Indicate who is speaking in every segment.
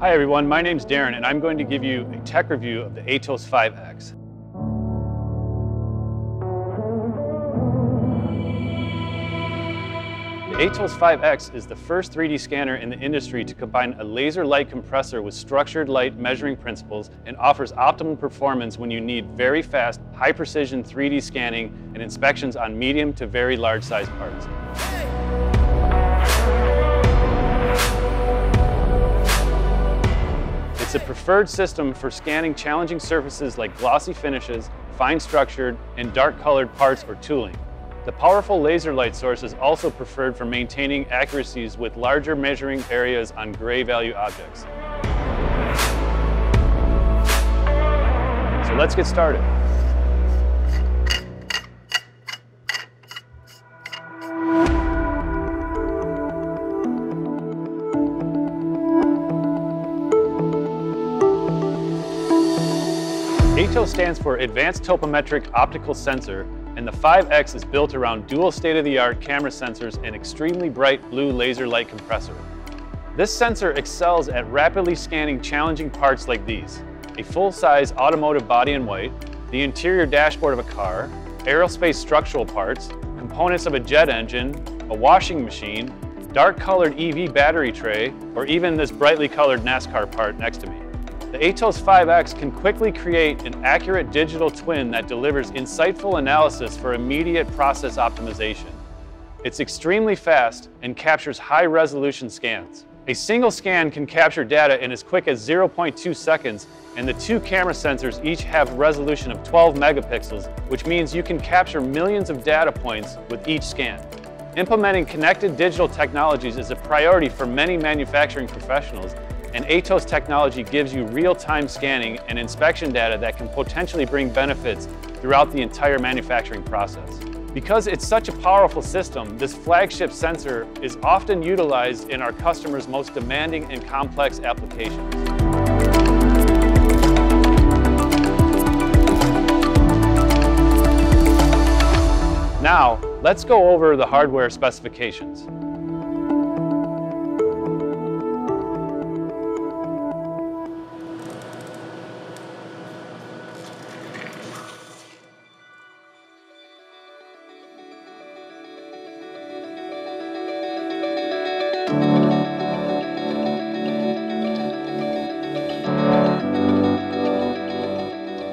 Speaker 1: Hi everyone, my name's Darren and I'm going to give you a tech review of the ATOS 5X. The ATOS 5X is the first 3D scanner in the industry to combine a laser light compressor with structured light measuring principles and offers optimal performance when you need very fast, high precision 3D scanning and inspections on medium to very large size parts. It's a preferred system for scanning challenging surfaces like glossy finishes, fine structured, and dark colored parts or tooling. The powerful laser light source is also preferred for maintaining accuracies with larger measuring areas on gray value objects. So let's get started. ATOS stands for Advanced Topometric Optical Sensor, and the 5X is built around dual state-of-the-art camera sensors and extremely bright blue laser light compressor. This sensor excels at rapidly scanning challenging parts like these: a full-size automotive body in white, the interior dashboard of a car, aerospace structural parts, components of a jet engine, a washing machine, dark-colored EV battery tray, or even this brightly colored NASCAR part next to me. The ATOS 5X can quickly create an accurate digital twin that delivers insightful analysis for immediate process optimization. It's extremely fast and captures high-resolution scans. A single scan can capture data in as quick as 0.2 seconds, and the two camera sensors each have a resolution of 12 megapixels, which means you can capture millions of data points with each scan. Implementing connected digital technologies is a priority for many manufacturing professionals, and ATOS technology gives you real-time scanning and inspection data that can potentially bring benefits throughout the entire manufacturing process. Because it's such a powerful system, this flagship sensor is often utilized in our customers' most demanding and complex applications. Now, let's go over the hardware specifications.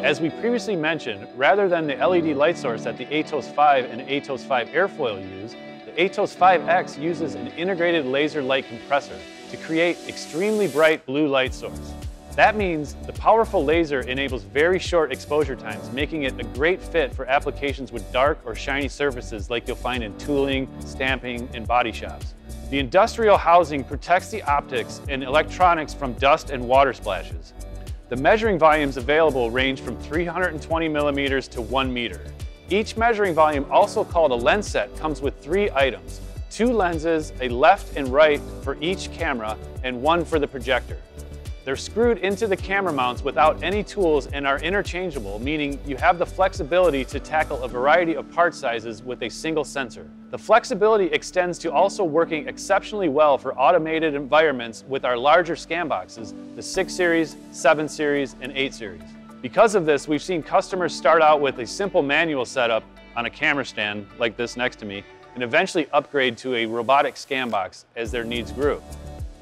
Speaker 1: As we previously mentioned, rather than the LED light source that the ATOS 5 and ATOS 5 airfoil use, the ATOS 5X uses an integrated laser light compressor to create extremely bright blue light source. That means the powerful laser enables very short exposure times, making it a great fit for applications with dark or shiny surfaces like you'll find in tooling, stamping, and body shops. The industrial housing protects the optics and electronics from dust and water splashes. The measuring volumes available range from 320 millimeters to 1 meter. Each measuring volume, also called a lens set, comes with 3 items: 2 lenses, a left and right for each camera, and 1 for the projector. They're screwed into the camera mounts without any tools and are interchangeable, meaning you have the flexibility to tackle a variety of part sizes with a single sensor. The flexibility extends to also working exceptionally well for automated environments with our larger scan boxes, the 6 Series, 7 Series, and 8 Series. Because of this, we've seen customers start out with a simple manual setup on a camera stand like this next to me, and eventually upgrade to a robotic scan box as their needs grew.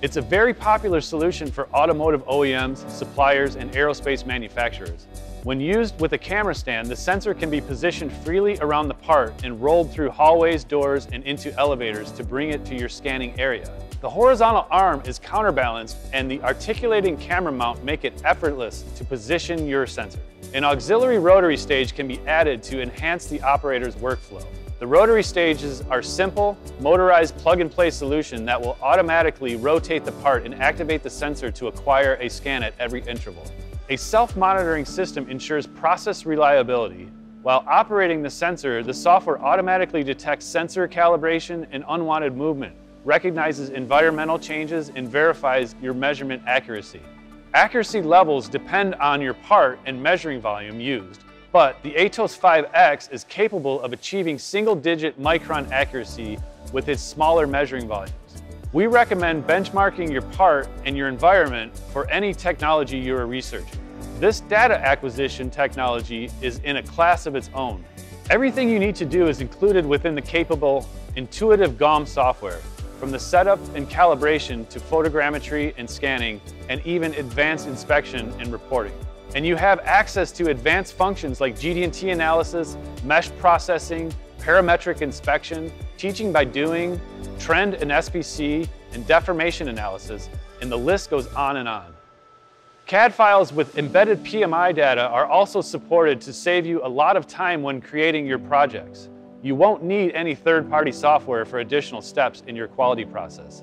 Speaker 1: It's a very popular solution for automotive OEMs, suppliers, and aerospace manufacturers. When used with a camera stand, the sensor can be positioned freely around the part and rolled through hallways, doors, and into elevators to bring it to your scanning area. The horizontal arm is counterbalanced, and the articulating camera mount make it effortless to position your sensor. An auxiliary rotary stage can be added to enhance the operator's workflow. The rotary stages are simple, motorized plug-and-play solution that will automatically rotate the part and activate the sensor to acquire a scan at every interval. A self-monitoring system ensures process reliability. While operating the sensor, the software automatically detects sensor calibration and unwanted movement, recognizes environmental changes, and verifies your measurement accuracy. Accuracy levels depend on your part and measuring volume used, but the ATOS 5X is capable of achieving single-digit micron accuracy with its smaller measuring volumes. We recommend benchmarking your part and your environment for any technology you are researching. This data acquisition technology is in a class of its own. Everything you need to do is included within the capable, intuitive GOM software, from the setup and calibration to photogrammetry and scanning, and even advanced inspection and reporting. And you have access to advanced functions like GD&T analysis, mesh processing, parametric inspection, teaching by doing, trend and SPC, and deformation analysis, and the list goes on and on. CAD files with embedded PMI data are also supported to save you a lot of time when creating your projects. You won't need any third-party software for additional steps in your quality process.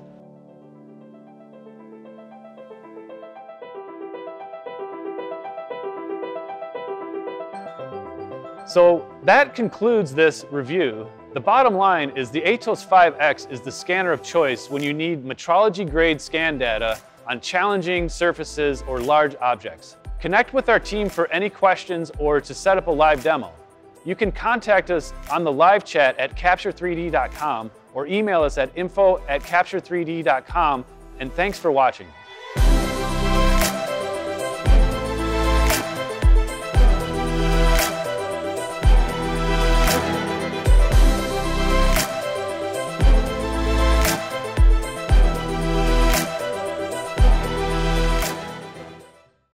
Speaker 1: So that concludes this review. The bottom line is the ATOS 5X is the scanner of choice when you need metrology-grade scan data on challenging surfaces or large objects. Connect with our team for any questions or to set up a live demo. You can contact us on the live chat at capture3d.com or email us at info@capture3d.com, and thanks for watching.